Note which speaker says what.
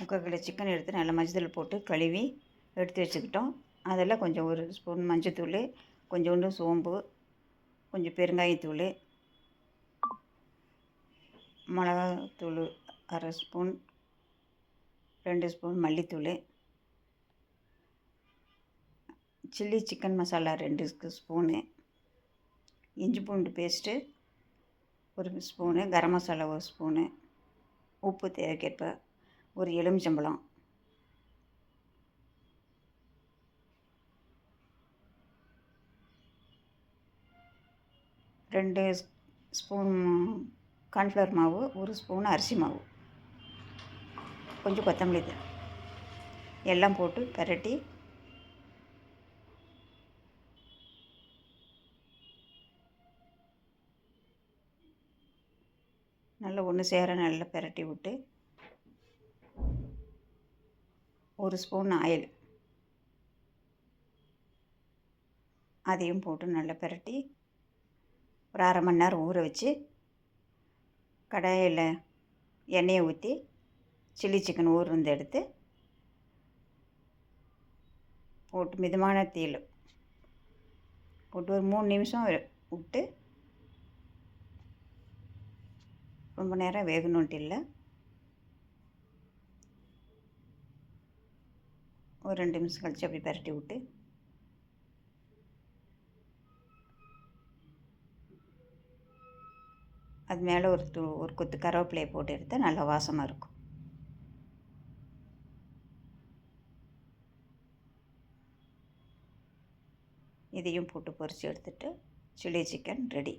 Speaker 1: 3/4 kilo chicken எடுத்து நல்லா மஞ்சள் போட்டு கழுவி எடுத்து வச்சுக்கிட்டோம். அதில் கொஞ்சம் 1 ஸ்பூன் மஞ்சத்தூள், கொஞ்சோண்டு சோம்பு, கொஞ்சம் பெருங்காயத்தூள், மிளகாத்தூள் 1/2 ஸ்பூன், 2 ஸ்பூன் மல்லித்தூள், சில்லி சிக்கன் மசாலா 2 ஸ்பூனு, இஞ்சி பூண்டு paste 1 spoon, garam masala 1 spoon, உப்பு தேவைக்கேற்ப, ஒரு எலுமிச்சம்பழம், ரெண்டு ஸ்பூன் கார்ன்ஃப்ளவர் மாவு, 1 ஸ்பூன் அரிசி மாவு, கொஞ்சம் கொத்தமல்லி தழை எல்லாம் போட்டு பிரட்டி நல்லா ஒன்று சேர நல்லா பிரட்டி விட்டு 1 ஸ்பூன் ஆயில் அதையும் போட்டு நல்லா பிரட்டி ஒரு 1/2 மணி நேரம் ஊற வச்சு கடாயில் எண்ணெயை ஊற்றி சில்லி சிக்கன் ஊறுந்து எடுத்து போட்டு மிதமான தீயில் போட்டு ஒரு 3 நிமிஷம் விட்டு ரொம்ப நேரம் வேகணுன்ட்டு இல்லை, ஒரு 2 நிமிஷம் கழித்து அப்படி பரட்டி விட்டு அது மேலே ஒரு கொத்து கருவேப்பிலையை போட்டு எடுத்தால் நல்லா வாசமாக இருக்கும். இதையும் போட்டு பொரித்து எடுத்துட்டு சில்லி சிக்கன் ரெடி.